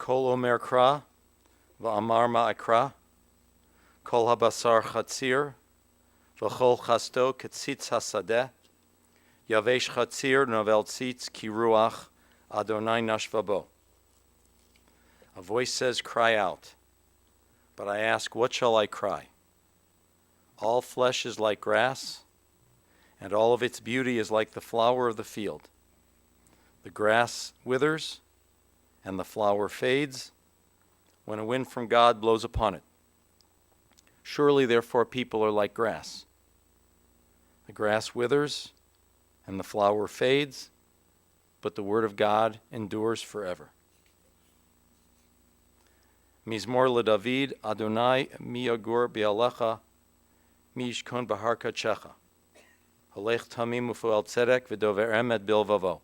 Kol omer kra, v'amar ma'akra, kol habasar chatzir, v'chol chasto ketzitz hasadeh, yavesh chatzir novel tzitz ki ruach Adonai nashvabo. A voice says, cry out. But I ask, what shall I cry? All flesh is like grass, and all of its beauty is like the flower of the field. The grass withers, and the flower fades, when a wind from God blows upon it. Surely, therefore, people are like grass. The grass withers, and the flower fades, but the word of God endures forever. Mizmor LeDavid, Adonai mi yagur be'alecha, mi yishkon b'har kadshecha. Halech tamim ufuel tzedek v'dover emet bilvavo.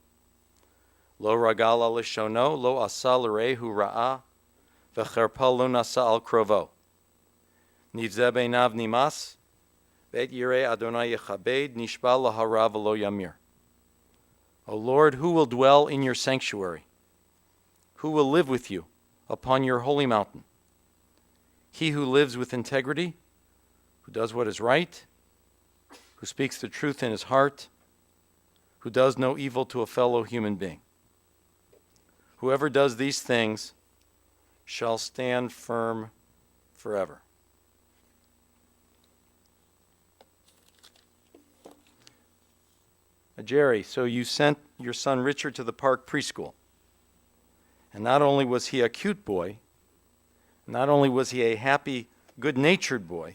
Lo ragal al lishono, lo asa l'rehu ra'ah, v'cherpa lo nasa al krovo. Nivzeh beinav nimas, ve'et yireh Adonai yechabed, nishba lahara v'lo yamir. O Lord, who will dwell in your sanctuary? Who will live with you upon your holy mountain? He who lives with integrity, who does what is right, who speaks the truth in his heart, who does no evil to a fellow human being. Whoever does these things shall stand firm forever. Jerry, so you sent your son Richard to the park preschool. And not only was he a cute boy, not only was he a happy, good-natured boy,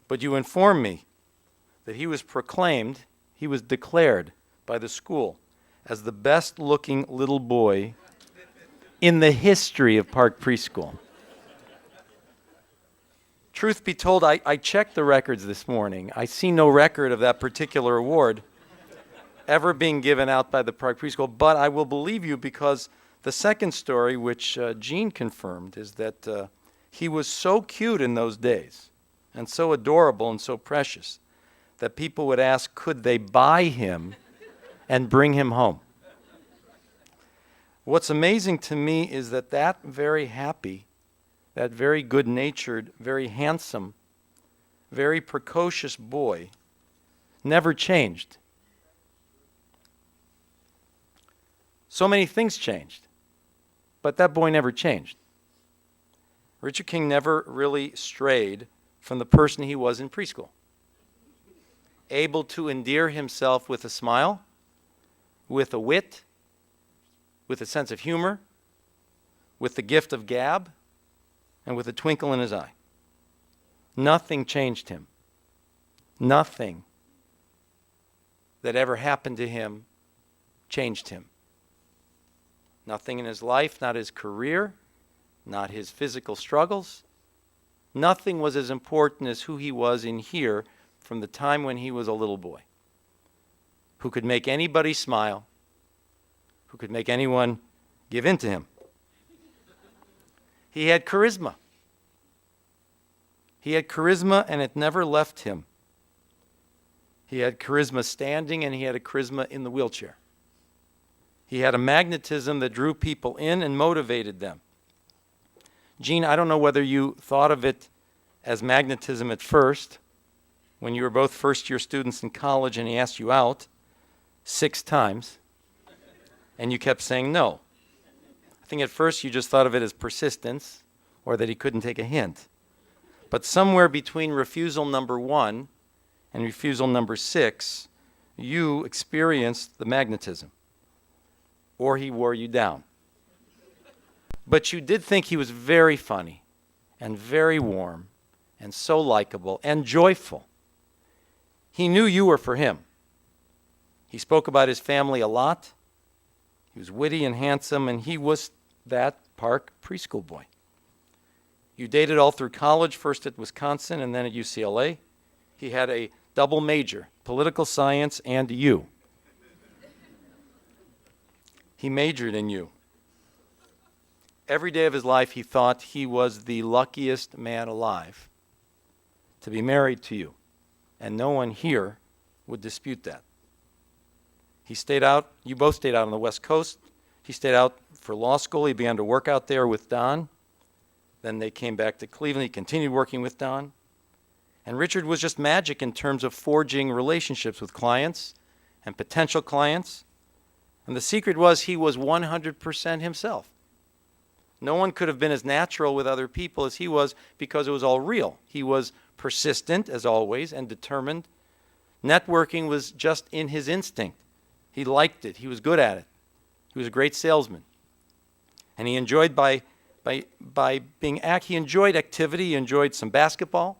but you informed me that he was declared by the school as the best-looking little boy in the history of park preschool. Truth be told, I checked the records this morning. I see no record of that particular award ever being given out by the park preschool, but I will believe you because the second story, which Jean confirmed, is that he was so cute in those days and so adorable and so precious that people would ask, could they buy him and bring him home? What's amazing to me is that very happy, that very good-natured, very handsome, very precocious boy never changed. So many things changed, but that boy never changed. Richard King never really strayed from the person he was in preschool. Able to endear himself with a smile, with a wit, with a sense of humor, with the gift of gab, and with a twinkle in his eye. Nothing changed him. Nothing that ever happened to him changed him. Nothing in his life, not his career, not his physical struggles. Nothing was as important as who he was in here from the time when he was a little boy, who could make anybody smile, who could make anyone give in to him. He had charisma. He had charisma, and it never left him. He had charisma standing, and he had a charisma in the wheelchair. He had a magnetism that drew people in and motivated them. Jean, I don't know whether you thought of it as magnetism at first, when you were both first-year students in college and he asked you out 6 times, and you kept saying no. I think at first you just thought of it as persistence, or that he couldn't take a hint. But somewhere between refusal number 1 and refusal number 6, you experienced the magnetism. Or he wore you down. But you did think he was very funny and very warm and so likable and joyful. He knew you were for him. He spoke about his family a lot. He was witty and handsome, and he was that park preschool boy. You dated all through college, first at Wisconsin and then at UCLA. He had a double major, political science and you. He majored in you. Every day of his life, he thought he was the luckiest man alive to be married to you, and no one here would dispute that. He stayed out, you both stayed out on the West Coast. He stayed out for law school. He began to work out there with Don. Then they came back to Cleveland. He continued working with Don. And Richard was just magic in terms of forging relationships with clients and potential clients. And the secret was he was 100% himself. No one could have been as natural with other people as he was because it was all real. He was persistent, as always, and determined. Networking was just in his instinct. He liked it. He was good at it. He was a great salesman. And he enjoyed he enjoyed activity. He enjoyed some basketball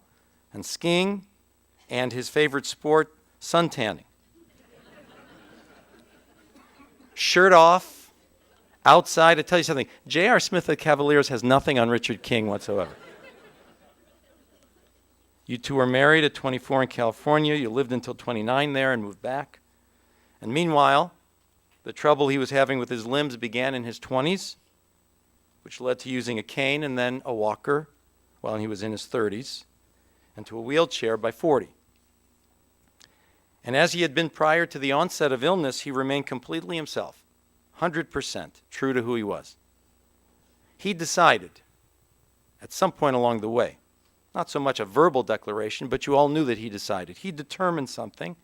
and skiing and his favorite sport, suntanning. Shirt off, outside. I tell you something, J.R. Smith of the Cavaliers has nothing on Richard King whatsoever. You two were married at 24 in California. You lived until 29 there and moved back. And meanwhile, the trouble he was having with his limbs began in his 20s, which led to using a cane and then a walker while he was in his 30s, and to a wheelchair by 40. And as he had been prior to the onset of illness, he remained completely himself, 100% true to who he was. He decided, at some point along the way, not so much a verbal declaration, but you all knew that he decided. He determined something.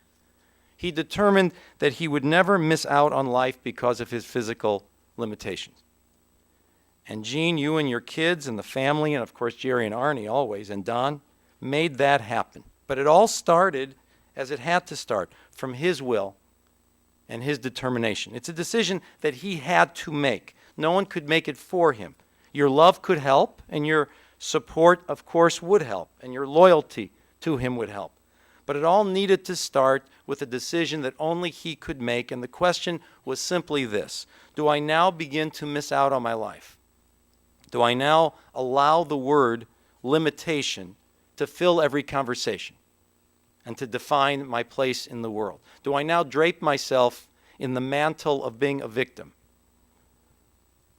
He determined that he would never miss out on life because of his physical limitations. And Gene, you and your kids and the family, and of course Jerry and Arnie always, and Don, made that happen. But it all started as it had to start, from his will and his determination. It's a decision that he had to make. No one could make it for him. Your love could help, and your support, of course, would help, and your loyalty to him would help. But it all needed to start with a decision that only he could make, and the question was simply this: do I now begin to miss out on my life? Do I now allow the word limitation to fill every conversation and to define my place in the world? Do I now drape myself in the mantle of being a victim?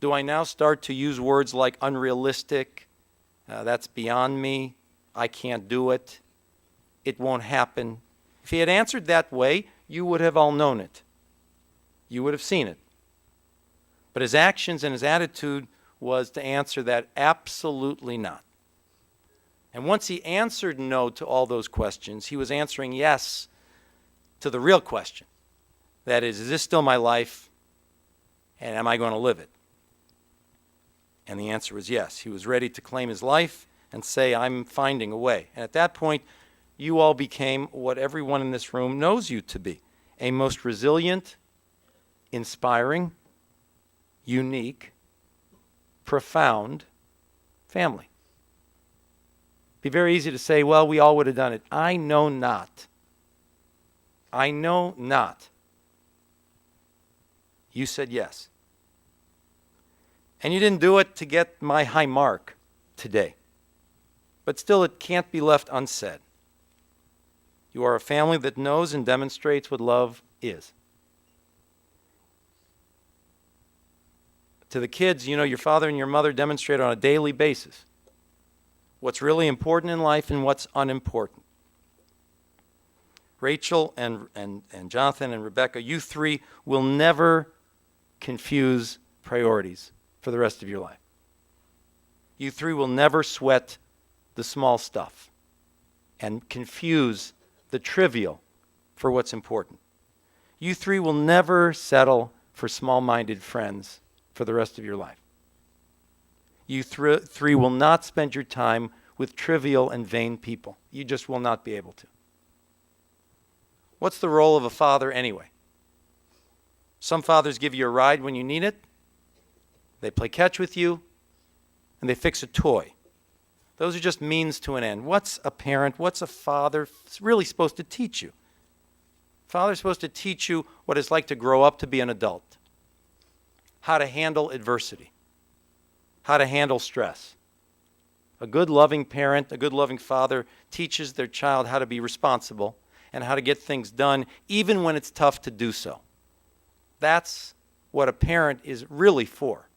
Do I now start to use words like unrealistic, that's beyond me, I can't do it, it won't happen? If he had answered that way, you would have all known it. You would have seen it. But his actions and his attitude was to answer that absolutely not. And once he answered no to all those questions, he was answering yes to the real question. That is this still my life? And am I going to live it? And the answer was yes. He was ready to claim his life and say, I'm finding a way. And at that point, you all became what everyone in this room knows you to be: a most resilient, inspiring, unique, profound family. It'd be very easy to say, well, we all would have done it. I know not. I know not. You said yes. And you didn't do it to get my high mark today. But still, it can't be left unsaid. You are a family that knows and demonstrates what love is. To the kids, you know, your father and your mother demonstrate on a daily basis what's really important in life and what's unimportant. Rachel and Jonathan and Rebecca, you three will never confuse priorities for the rest of your life. You three will never sweat the small stuff and confuse the trivial for what's important. You three will never settle for small-minded friends for the rest of your life. You three will not spend your time with trivial and vain people. You just will not be able to. What's the role of a father anyway? Some fathers give you a ride when you need it. They play catch with you, and they fix a toy. Those are just means to an end. What's a parent, what's a father really supposed to teach you? Father's supposed to teach you what it's like to grow up to be an adult, how to handle adversity, how to handle stress. A good loving parent, a good loving father teaches their child how to be responsible and how to get things done even when it's tough to do so. That's what a parent is really for.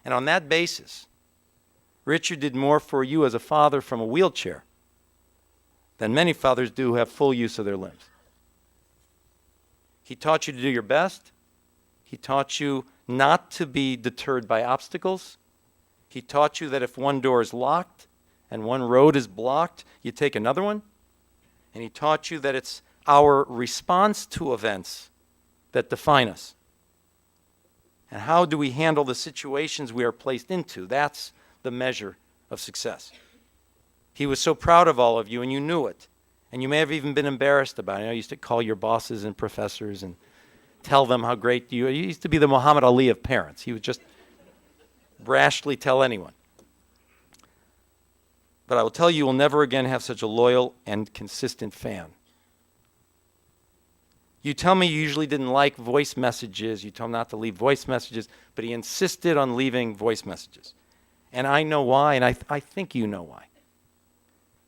And on that basis, Richard did more for you as a father from a wheelchair than many fathers do who have full use of their limbs. He taught you to do your best. He taught you not to be deterred by obstacles. He taught you that if one door is locked and one road is blocked, you take another one. And he taught you that it's our response to events that define us. And how do we handle the situations we are placed into? That's the measure of success. He was so proud of all of you, and you knew it. And you may have even been embarrassed about it. I used to call your bosses and professors and tell them how great you are. You used to be the Muhammad Ali of parents. He would just brashly tell anyone. But I will tell you, you will never again have such a loyal and consistent fan. You tell me you usually didn't like voice messages. You told him not to leave voice messages, but he insisted on leaving voice messages. And I know why, and I think you know why.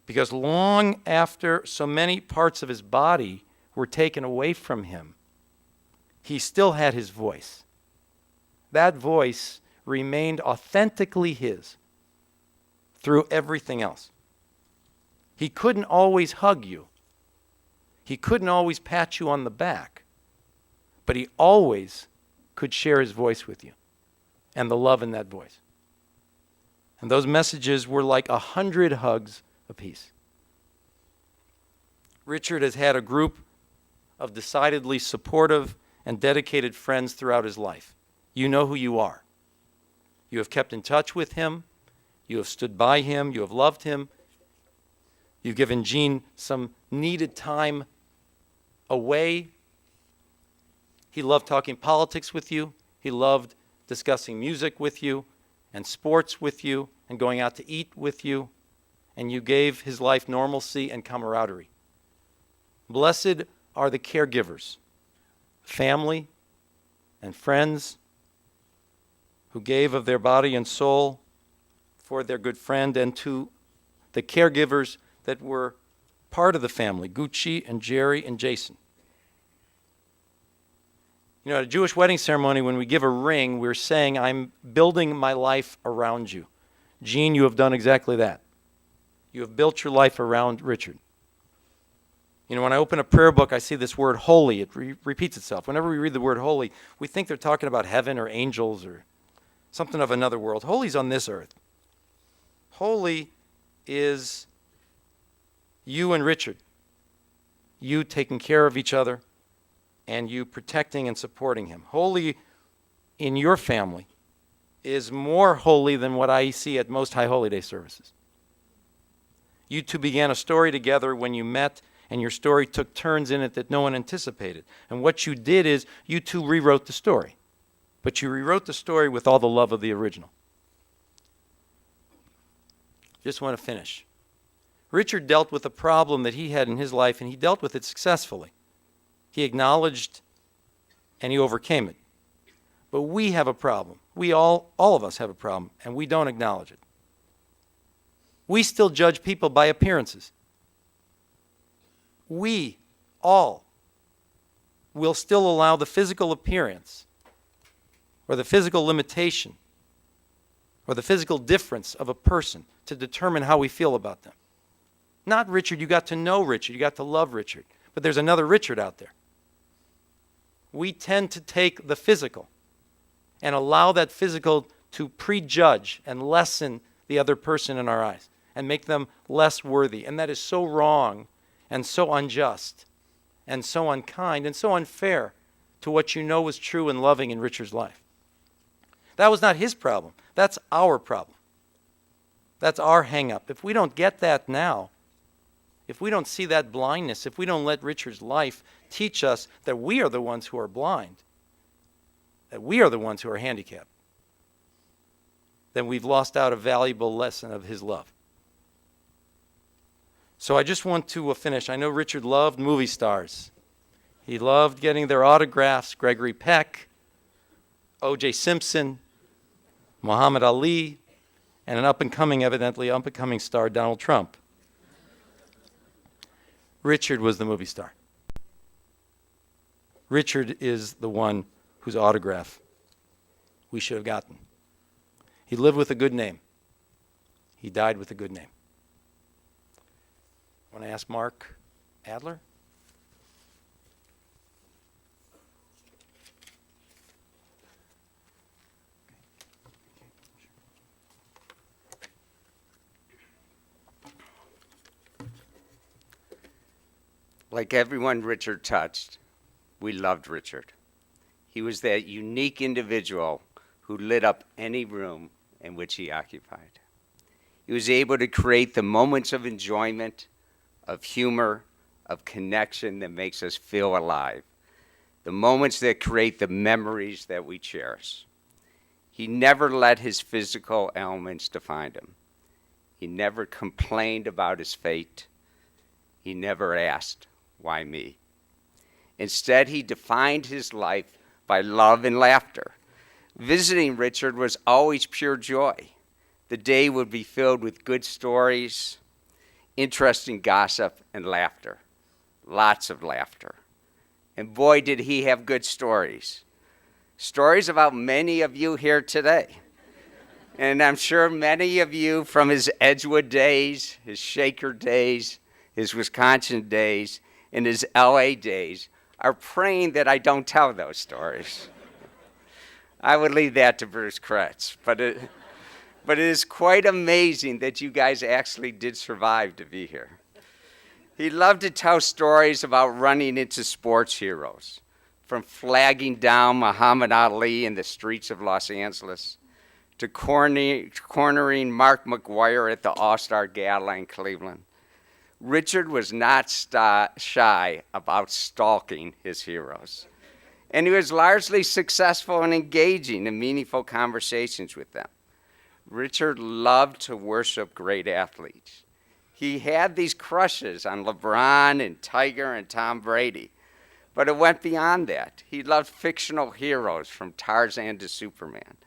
Because long after so many parts of his body were taken away from him, he still had his voice. That voice remained authentically his through everything else. He couldn't always hug you. He couldn't always pat you on the back. But he always could share his voice with you and the love in that voice. And those messages were like 100 hugs apiece. Richard has had a group of decidedly supportive and dedicated friends throughout his life. You know who you are. You have kept in touch with him. You have stood by him. You have loved him. You've given Gene some needed time away. He loved talking politics with you. He loved discussing music with you and sports with you and going out to eat with you. And you gave his life normalcy and camaraderie. Blessed are the caregivers, family and friends who gave of their body and soul for their good friend, and to the caregivers that were part of the family, Gucci and Jerry and Jason. You know, at a Jewish wedding ceremony, when we give a ring, we're saying, I'm building my life around you. Gene, you have done exactly that. You have built your life around Richard. You know, when I open a prayer book, I see this word holy. It repeats itself. Whenever we read the word holy, we think they're talking about heaven or angels or something of another world. Holy's on this earth. Holy is you and Richard. You taking care of each other and you protecting and supporting him. Holy in your family is more holy than what I see at most High Holy Day services. You two began a story together when you met, and your story took turns in it that no one anticipated. And what you did is you two rewrote the story. But you rewrote the story with all the love of the original. Just want to finish. Richard dealt with a problem that he had in his life, and he dealt with it successfully. He acknowledged and he overcame it. But we have a problem. We all of us have a problem, and we don't acknowledge it. We still judge people by appearances. We all will still allow the physical appearance or the physical limitation or the physical difference of a person to determine how we feel about them. Not Richard, you got to know Richard, you got to love Richard, but there's another Richard out there. We tend to take the physical and allow that physical to prejudge and lessen the other person in our eyes and make them less worthy. And that is so wrong and so unjust and so unkind and so unfair to what you know was true and loving in Richard's life. That was not his problem. That's our problem. That's our hang-up. If we don't get that now, if we don't see that blindness, if we don't let Richard's life teach us that we are the ones who are blind, that we are the ones who are handicapped, then we've lost out a valuable lesson of his love. So I just want to finish. I know Richard loved movie stars. He loved getting their autographs, Gregory Peck, O.J. Simpson, Muhammad Ali, and an up-and-coming star, Donald Trump. Richard was the movie star. Richard is the one whose autograph we should have gotten. He lived with a good name. He died with a good name. I want to ask Mark Adler. Like everyone Richard touched, we loved Richard. He was that unique individual who lit up any room in which he occupied. He was able to create the moments of enjoyment, of humor, of connection that makes us feel alive, the moments that create the memories that we cherish. He never let his physical ailments define him. He never complained about his fate. He never asked, "Why me?" Instead, he defined his life by love and laughter. Visiting Richard was always pure joy. The day would be filled with good stories, interesting gossip, and laughter. Lots of laughter. And boy, did he have good stories. Stories about many of you here today. And I'm sure many of you from his Edgewood days, his Shaker days, his Wisconsin days, and his LA days are praying that I don't tell those stories. I would leave that to Bruce Kretz. But it is quite amazing that you guys actually did survive to be here. He loved to tell stories about running into sports heroes, from flagging down Muhammad Ali in the streets of Los Angeles, to cornering Mark McGuire at the All-Star Gala in Cleveland. Richard was not shy about stalking his heroes. And he was largely successful in engaging in meaningful conversations with them. Richard loved to worship great athletes. He had these crushes on LeBron and Tiger and Tom Brady, but it went beyond that. He loved fictional heroes from Tarzan to Superman.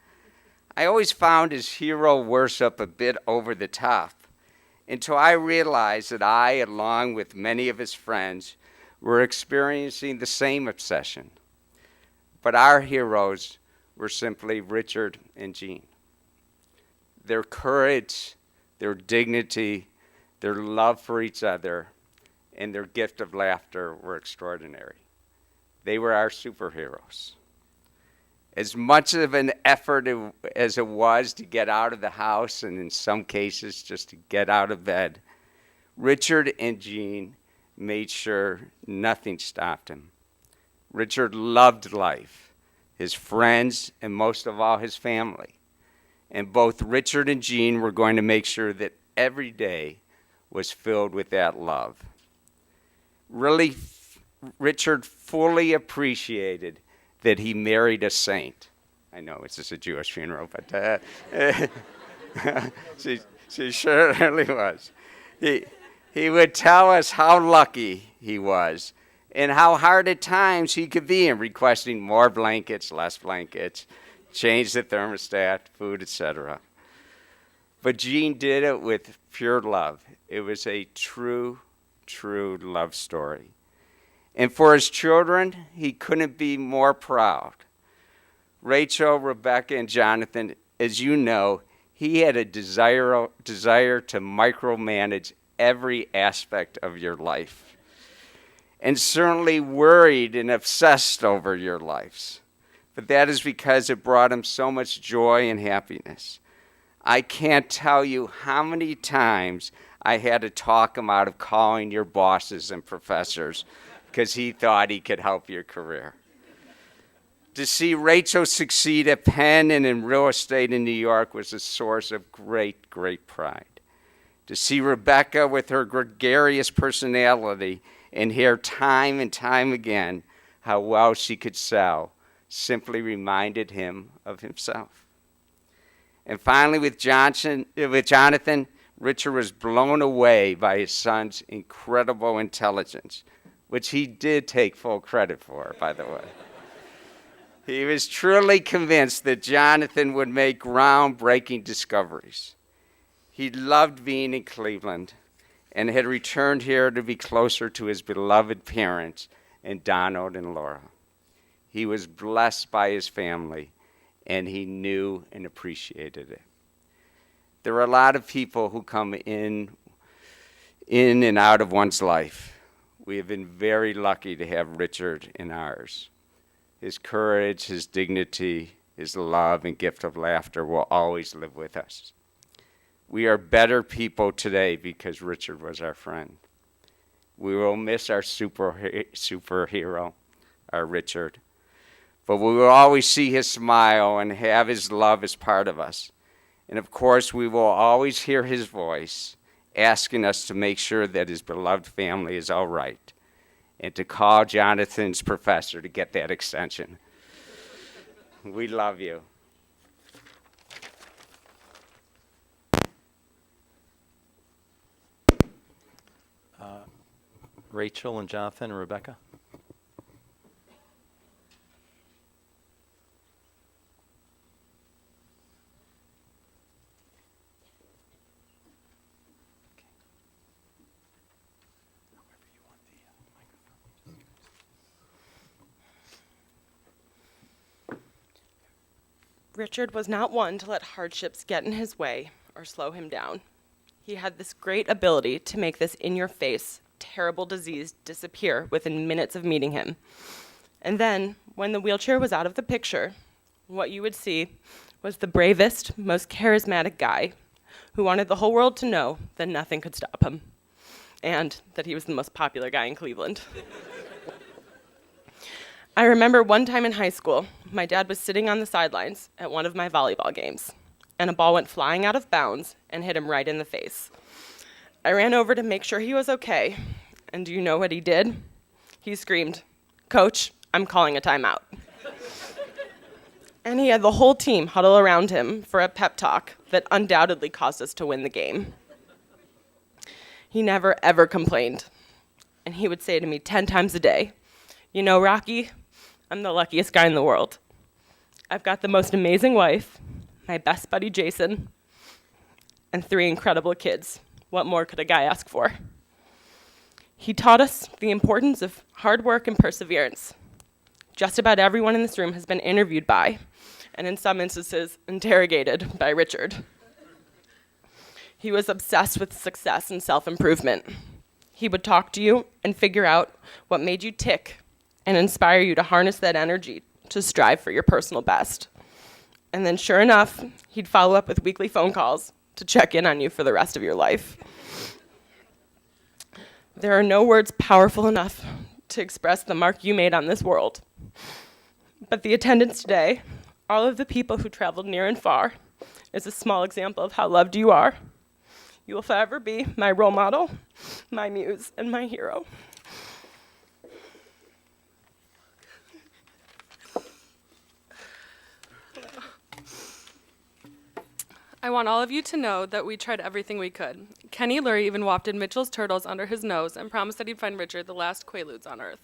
I always found his hero worship a bit over the top until I realized that I, along with many of his friends, were experiencing the same obsession. But our heroes were simply Richard and Jean. Their courage, their dignity, their love for each other, and their gift of laughter were extraordinary. They were our superheroes. As much of an effort as it was to get out of the house, and in some cases just to get out of bed, Richard and Jean made sure nothing stopped him. Richard loved life, his friends, and most of all, his family. And both Richard and Jean were going to make sure that every day was filled with that love. Really, Richard fully appreciated that he married a saint. I know it's just a Jewish funeral, but she certainly was. He would tell us how lucky he was and how hard at times he could be in requesting more blankets, less blankets, change the thermostat, food, etc. But Jean did it with pure love. It was a true, true love story. And for his children, he couldn't be more proud. Rachel, Rebecca, and Jonathan, as you know, he had a desire to micromanage every aspect of your life, and certainly worried and obsessed over your lives. But that is because it brought him so much joy and happiness. I can't tell you how many times I had to talk him out of calling your bosses and professors because he thought he could help your career. To see Rachel succeed at Penn and in real estate in New York was a source of great, great pride. To see Rebecca with her gregarious personality and hear time and time again how well she could sell simply reminded him of himself. And finally, with Jonathan, Richard was blown away by his son's incredible intelligence, which he did take full credit for, by the way. He was truly convinced that Jonathan would make groundbreaking discoveries. He loved being in Cleveland and had returned here to be closer to his beloved parents and Donald and Laura. He was blessed by his family, and he knew and appreciated it. There are a lot of people who come in and out of one's life. We have been very lucky to have Richard in ours. His courage, his dignity, his love, and gift of laughter will always live with us. We are better people today because Richard was our friend. We will miss our superhero, our Richard. But we will always see his smile and have his love as part of us. And of course, we will always hear his voice asking us to make sure that his beloved family is all right and to call Jonathan's professor to get that extension. We love you. Rachel and Jonathan and Rebecca. Richard was not one to let hardships get in his way or slow him down. He had this great ability to make this in-your-face, terrible disease disappear within minutes of meeting him. And then, when the wheelchair was out of the picture, what you would see was the bravest, most charismatic guy who wanted the whole world to know that nothing could stop him, and that he was the most popular guy in Cleveland. I remember one time in high school, my dad was sitting on the sidelines at one of my volleyball games, and a ball went flying out of bounds and hit him right in the face. I ran over to make sure he was okay, and do you know what he did? He screamed, "Coach, I'm calling a timeout." And he had the whole team huddle around him for a pep talk that undoubtedly caused us to win the game. He never, ever complained, and he would say to me 10 times a day, "You know, Rocky, I'm the luckiest guy in the world. I've got the most amazing wife, my best buddy Jason, and 3 incredible kids. What more could a guy ask for?" He taught us the importance of hard work and perseverance. Just about everyone in this room has been interviewed by, and in some instances, interrogated by Richard. He was obsessed with success and self-improvement. He would talk to you and figure out what made you tick and inspire you to harness that energy to strive for your personal best. And then sure enough, he'd follow up with weekly phone calls to check in on you for the rest of your life. There are no words powerful enough to express the mark you made on this world. But the attendance today, all of the people who traveled near and far, is a small example of how loved you are. You will forever be my role model, my muse, and my hero. I want all of you to know that we tried everything we could. Kenny Lurie even wafted Mitchell's turtles under his nose and promised that he'd find Richard the last Quaaludes on Earth.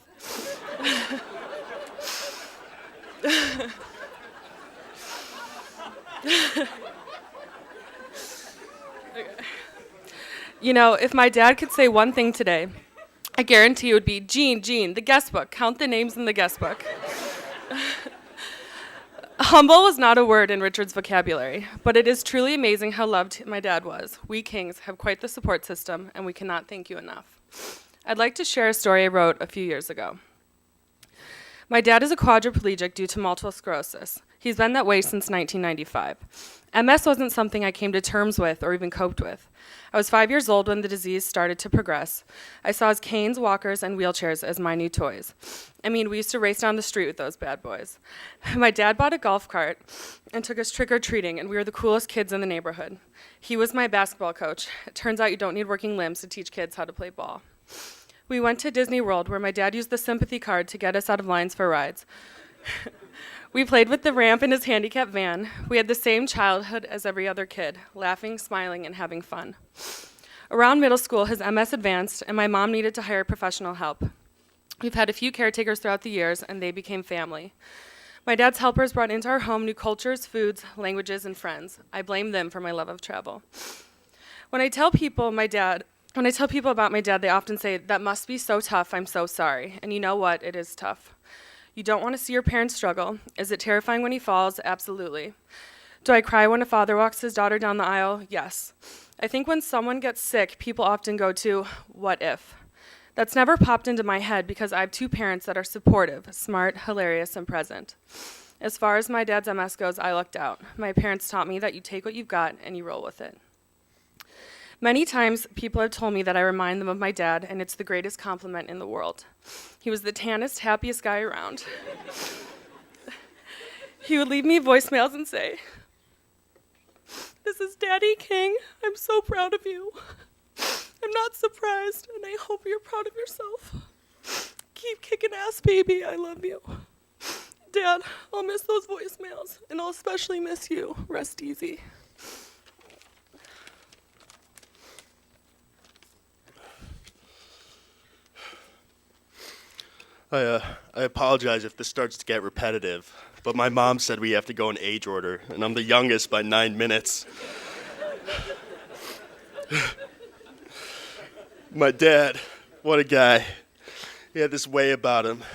You know, if my dad could say one thing today, I guarantee it would be, Gene, the guest book. Count the names in the guest book. Humble was not a word in Richard's vocabulary, but it is truly amazing how loved my dad was. We Kings have quite the support system, and we cannot thank you enough. I'd like to share a story I wrote a few years ago. My dad is a quadriplegic due to multiple sclerosis. He's been that way since 1995. MS wasn't something I came to terms with or even coped with. I was 5 years old when the disease started to progress. I saw his canes, walkers, and wheelchairs as my new toys. I mean, we used to race down the street with those bad boys. My dad bought a golf cart and took us trick-or-treating, and we were the coolest kids in the neighborhood. He was my basketball coach. It turns out you don't need working limbs to teach kids how to play ball. We went to Disney World, where my dad used the sympathy card to get us out of lines for rides. We played with the ramp in his handicap van. We had the same childhood as every other kid, laughing, smiling, and having fun. Around middle school, his MS advanced, and my mom needed to hire professional help. We've had a few caretakers throughout the years, and they became family. My dad's helpers brought into our home new cultures, foods, languages, and friends. I blame them for my love of travel. When I tell people about my dad, they often say, "That must be so tough, I'm so sorry." And you know what? It is tough. You don't want to see your parents struggle. Is it terrifying when he falls? Absolutely. Do I cry when a father walks his daughter down the aisle? Yes. I think when someone gets sick, people often go to, what if? That's never popped into my head because I have 2 parents that are supportive, smart, hilarious, and present. As far as my dad's MS goes, I lucked out. My parents taught me that you take what you've got and you roll with it. Many times, people have told me that I remind them of my dad, and it's the greatest compliment in the world. He was the tannest, happiest guy around. He would leave me voicemails and say, "This is Daddy King. I'm so proud of you. I'm not surprised, and I hope you're proud of yourself. Keep kicking ass, baby. I love you. Dad, I'll miss those voicemails, and I'll especially miss you. Rest easy." I apologize if this starts to get repetitive, but my mom said we have to go in age order, and I'm the youngest by 9 minutes. My dad, what a guy. He had this way about him,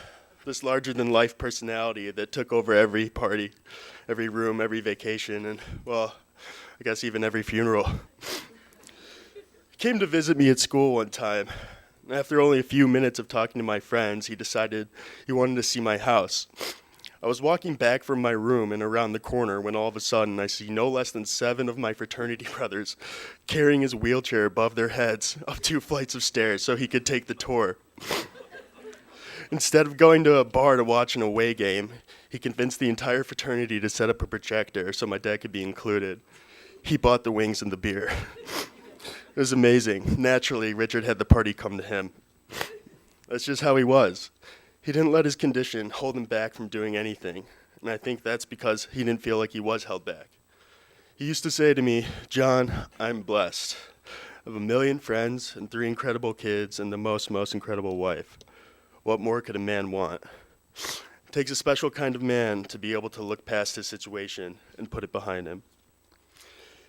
this larger-than-life personality that took over every party, every room, every vacation, and, well, I guess even every funeral. He came to visit me at school one time. After only a few minutes of talking to my friends, he decided he wanted to see my house. I was walking back from my room and around the corner when all of a sudden I see no less than 7 of my fraternity brothers carrying his wheelchair above their heads up 2 flights of stairs so he could take the tour. Instead of going to a bar to watch an away game, he convinced the entire fraternity to set up a projector so my dad could be included. He bought the wings and the beer. It was amazing. Naturally, Richard had the party come to him. That's just how he was. He didn't let his condition hold him back from doing anything, and I think that's because he didn't feel like he was held back. He used to say to me, "John, I'm blessed. I have 1,000,000 friends and 3 incredible kids and the most incredible wife. What more could a man want?" It takes a special kind of man to be able to look past his situation and put it behind him.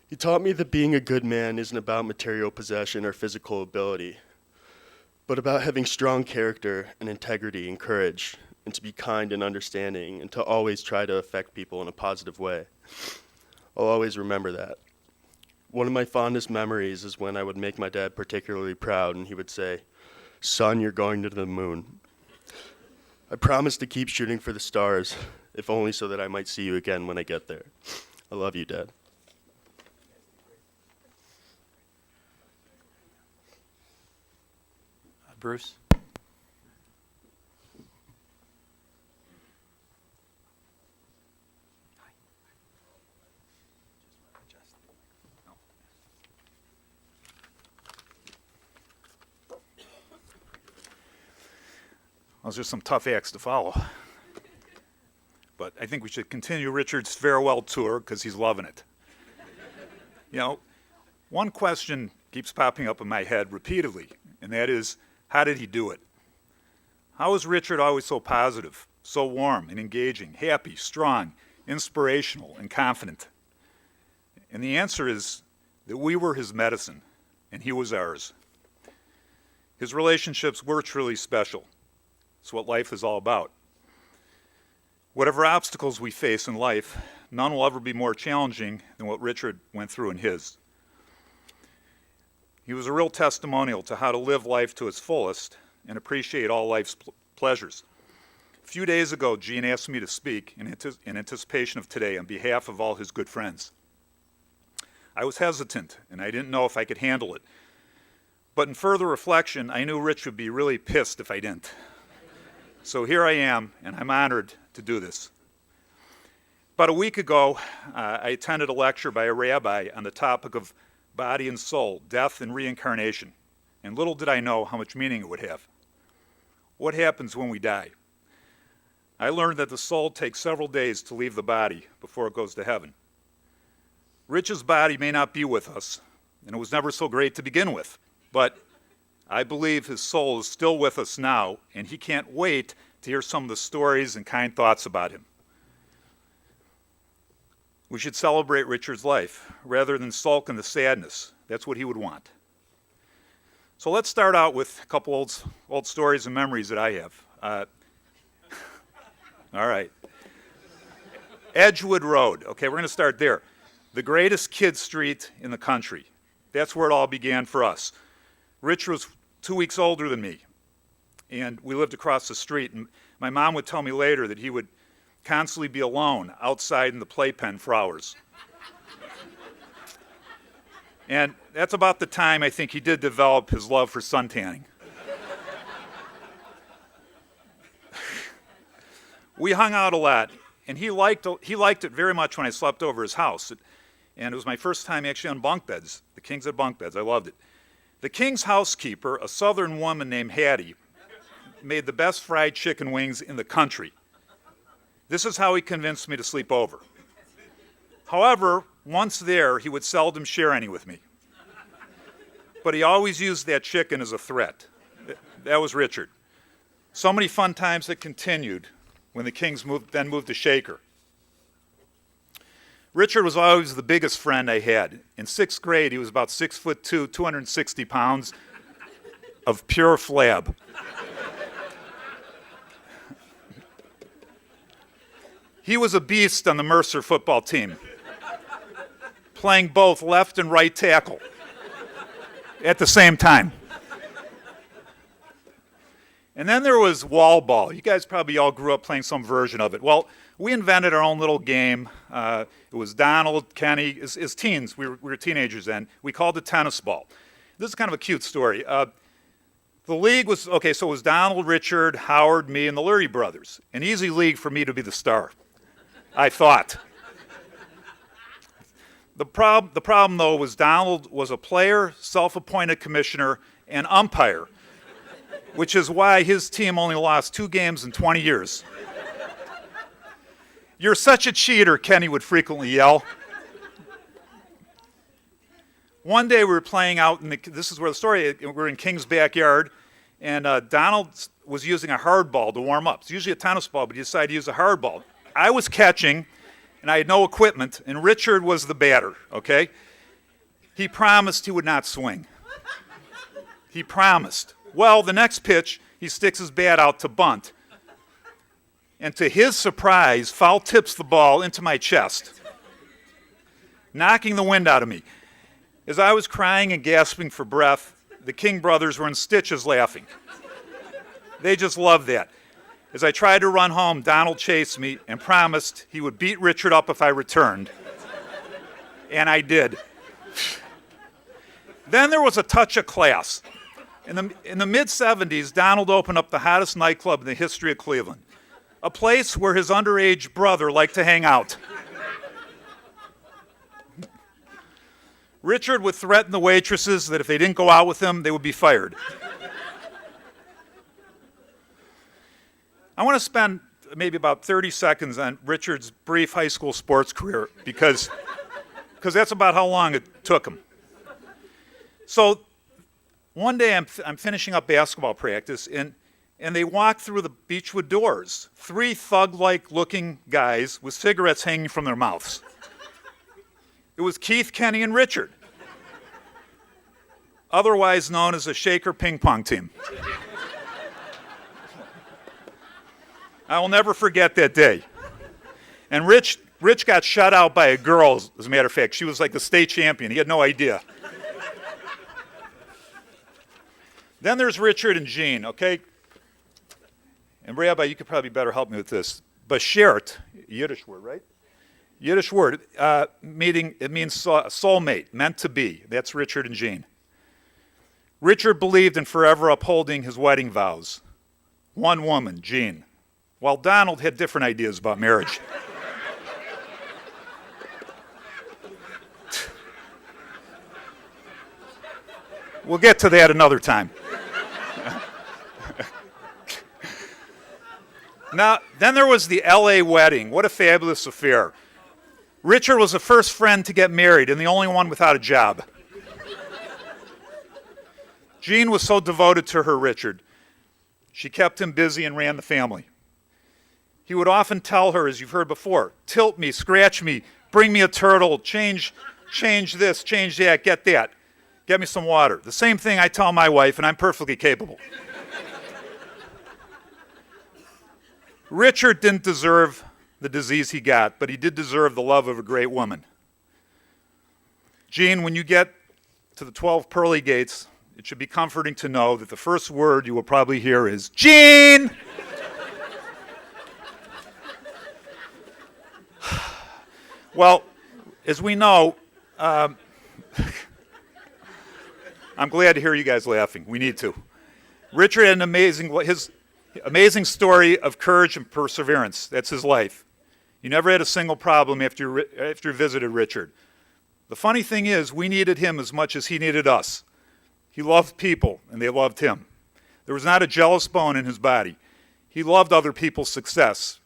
He taught me that being a good man isn't about material possession or physical ability, but about having strong character and integrity and courage, and to be kind and understanding, and to always try to affect people in a positive way. I'll always remember that. One of my fondest memories is when I would make my dad particularly proud, and he would say, "Son, you're going to the moon." I promised to keep shooting for the stars, if only so that I might see you again when I get there. I love you, Dad. Bruce? Those are some tough acts to follow. But I think we should continue Richard's farewell tour because he's loving it. You know, one question keeps popping up in my head repeatedly, and that is, how did he do it? How was Richard always so positive, so warm and engaging, happy, strong, inspirational, and confident? And the answer is that we were his medicine, and he was ours. His relationships were truly special. It's what life is all about. Whatever obstacles we face in life, none will ever be more challenging than what Richard went through in his. He was a real testimonial to how to live life to its fullest and appreciate all life's pleasures. A few days ago, Gene asked me to speak in anticipation of today on behalf of all his good friends. I was hesitant, and I didn't know if I could handle it. But in further reflection, I knew Rich would be really pissed if I didn't. So here I am, and I'm honored to do this. About a week ago, I attended a lecture by a rabbi on the topic of body and soul, death and reincarnation, and little did I know how much meaning it would have. What happens when we die? I learned that the soul takes several days to leave the body before it goes to heaven. Rich's body may not be with us, and it was never so great to begin with, but I believe his soul is still with us now, and he can't wait to hear some of the stories and kind thoughts about him. We should celebrate Richard's life rather than sulk in the sadness. That's what he would want. So let's start out with a couple old stories and memories that I have. All right. Edgewood Road. Okay, we're going to start there. The greatest kid street in the country. That's where it all began for us. Rich was 2 weeks older than me, and we lived across the street. And my mom would tell me later that he would constantly be alone outside in the playpen for hours. And that's about the time I think he did develop his love for suntanning. We hung out a lot, and he liked it very much when I slept over his house. And it was my first time actually on bunk beds. The Kings had bunk beds. I loved it. The King's housekeeper, a southern woman named Hattie, made the best fried chicken wings in the country. This is how he convinced me to sleep over. However, once there, he would seldom share any with me. But he always used that chicken as a threat. That was Richard. So many fun times that continued when the Kings moved to Shaker. Richard was always the biggest friend I had. In 6th grade, he was about 6'2", 260 pounds of pure flab. He was a beast on the Mercer football team, playing both left and right tackle at the same time. And then there was wall ball. You guys probably all grew up playing some version of it. Well, we invented our own little game. It was Donald, Kenny, as teens. We were teenagers then. We called it tennis ball. This is kind of a cute story. The league was, okay, so it was Donald, Richard, Howard, me, and the Lurie brothers. An easy league for me to be the star, I thought. The problem, though, was Donald was a player, self-appointed commissioner, and umpire, which is why his team only lost 2 games in 20 years. "You're such a cheater," Kenny would frequently yell. One day we were playing out this is where the story is, we were in King's backyard, and Donald was using a hard ball to warm up. It's usually a tennis ball, but he decided to use a hard ball. I was catching, and I had no equipment, and Richard was the batter, okay? He promised he would not swing. He promised. Well, the next pitch, he sticks his bat out to bunt. And to his surprise, foul tips the ball into my chest, knocking the wind out of me. As I was crying and gasping for breath, the King brothers were in stitches laughing. They just loved that. As I tried to run home, Donald chased me and promised he would beat Richard up if I returned. And I did. Then there was a touch of class. In the mid-'70s, Donald opened up the hottest nightclub in the history of Cleveland, a place where his underage brother liked to hang out. Richard would threaten the waitresses that if they didn't go out with him, they would be fired. I want to spend maybe about 30 seconds on Richard's brief high school sports career because that's about how long it took him. So one day I'm finishing up basketball practice, and they walk through the Beechwood doors, 3 thug-like looking guys with cigarettes hanging from their mouths. It was Keith, Kenny, and Richard, otherwise known as the Shaker ping pong team. I will never forget that day. And Rich got shut out by a girl, as a matter of fact. She was like the state champion. He had no idea. Then there's Richard and Jean, okay? And Rabbi, you could probably better help me with this. Bashert, Yiddish word, right? Yiddish word, it means soulmate, meant to be. That's Richard and Jean. Richard believed in forever upholding his wedding vows. One woman, Jean, while Donald had different ideas about marriage. We'll get to that another time. Now, then there was the LA wedding. What a fabulous affair. Richard was the first friend to get married and the only one without a job. Jean was so devoted to her Richard. She kept him busy and ran the family. He would often tell her, as you've heard before, tilt me, scratch me, bring me a turtle, change this, change that, get that. Get me some water. The same thing I tell my wife, and I'm perfectly capable. Richard didn't deserve the disease he got, but he did deserve the love of a great woman. Jean, when you get to the 12 pearly gates, it should be comforting to know that the first word you will probably hear is, Jean! Well, as we know, I'm glad to hear you guys laughing. We need to. Richard had his amazing story of courage and perseverance. That's his life. You never had a single problem after you visited Richard. The funny thing is, we needed him as much as he needed us. He loved people, and they loved him. There was not a jealous bone in his body. He loved other people's success.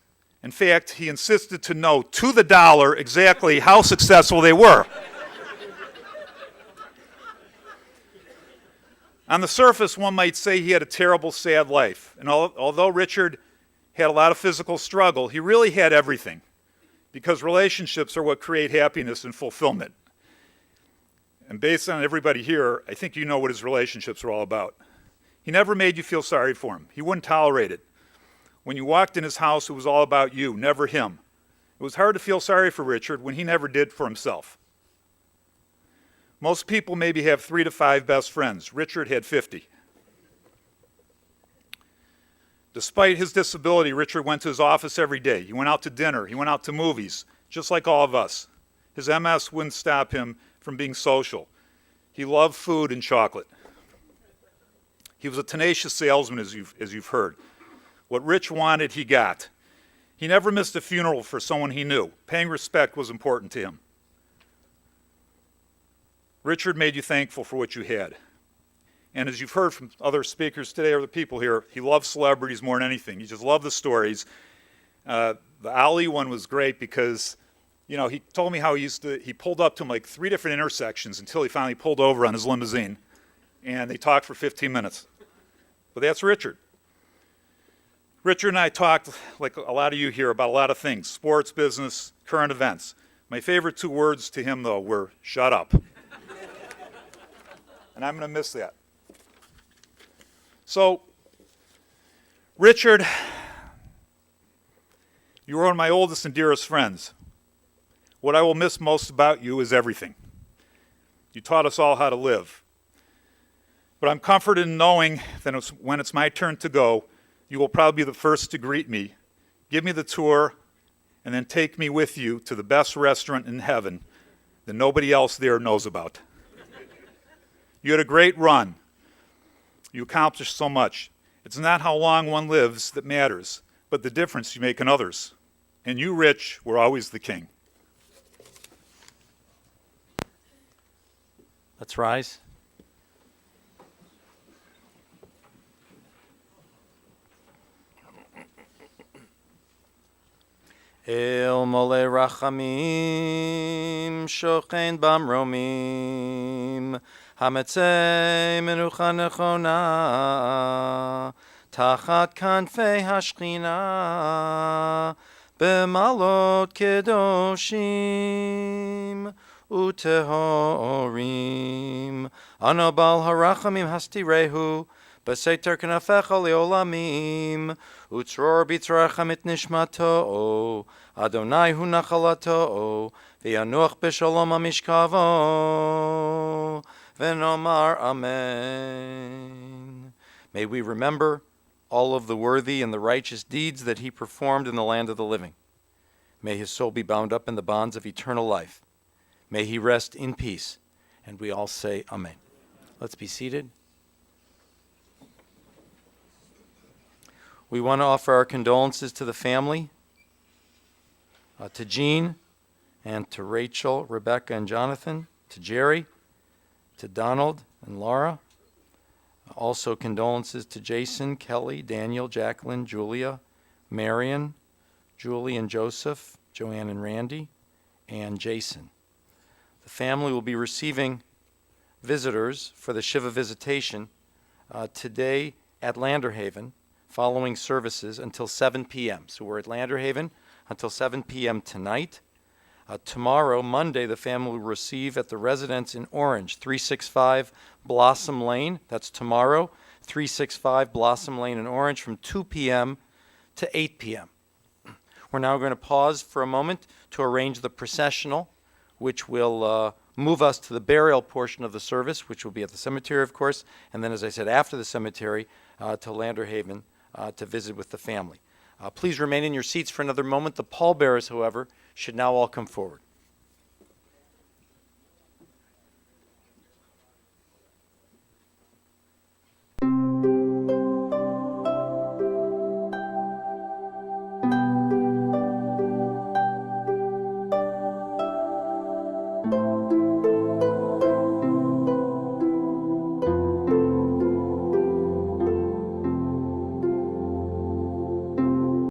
In fact, he insisted to know to the dollar exactly how successful they were. On the surface, one might say he had a terrible, sad life. And although Richard had a lot of physical struggle, he really had everything. Because relationships are what create happiness and fulfillment. And based on everybody here, I think you know what his relationships were all about. He never made you feel sorry for him. He wouldn't tolerate it. When you walked in his house, it was all about you, never him. It was hard to feel sorry for Richard when he never did for himself. Most people maybe have 3 to 5 best friends. Richard had 50. Despite his disability, Richard went to his office every day. He went out to dinner. He went out to movies, just like all of us. His MS wouldn't stop him from being social. He loved food and chocolate. He was a tenacious salesman, as you've heard. What Rich wanted, he got. He never missed a funeral for someone he knew. Paying respect was important to him. Richard made you thankful for what you had. And as you've heard from other speakers today, or the people here, he loved celebrities more than anything. He just loved the stories. The Ali one was great because, you know, he told me how he pulled up to him like 3 different intersections until he finally pulled over on his limousine. And they talked for 15 minutes. But that's Richard. Richard and I talked, like a lot of you here, about a lot of things: sports, business, current events. My favorite 2 words to him, though, were "shut up." And I'm going to miss that. So, Richard, you were one of my oldest and dearest friends. What I will miss most about you is everything. You taught us all how to live. But I'm comforted in knowing that when it's my turn to go, you will probably be the first to greet me, give me the tour, and then take me with you to the best restaurant in heaven that nobody else there knows about. You had a great run. You accomplished so much. It's not how long one lives that matters, but the difference you make in others. And you, Rich, were always the king. Let's rise. El mole rachamim shochen bamromim hametzei menucha nechona tachat kanfei hashchina b'malot kedoshim utehorim ano bal harachamim hastirehu B'seiter knafecha leolamim, utzror b'tzrachem et nishmato, Adonai hu nachalato, v'yanuach b'shalom amishkavo, v'nomar amen. May we remember all of the worthy and the righteous deeds that he performed in the land of the living. May his soul be bound up in the bonds of eternal life. May he rest in peace. And we all say amen. Let's be seated. We want to offer our condolences to the family, to Jean, and to Rachel, Rebecca, and Jonathan, to Jerry, to Donald and Laura. Also condolences to Jason, Kelly, Daniel, Jacqueline, Julia, Marion, Julie and Joseph, Joanne and Randy, and Jason. The family will be receiving visitors for the Shiva visitation today at Landerhaven, following services until 7 p.m. So we're at Landerhaven until 7 p.m. tonight. Tomorrow, Monday, the family will receive at the residence in Orange, 365 Blossom Lane. That's tomorrow, 365 Blossom Lane in Orange from 2 p.m. to 8 p.m. We're now going to pause for a moment to arrange the processional, which will move us to the burial portion of the service, which will be at the cemetery, of course, and then, as I said, after the cemetery to Landerhaven to visit with the family. Please remain in your seats for another moment. The pallbearers, however, should now all come forward. you.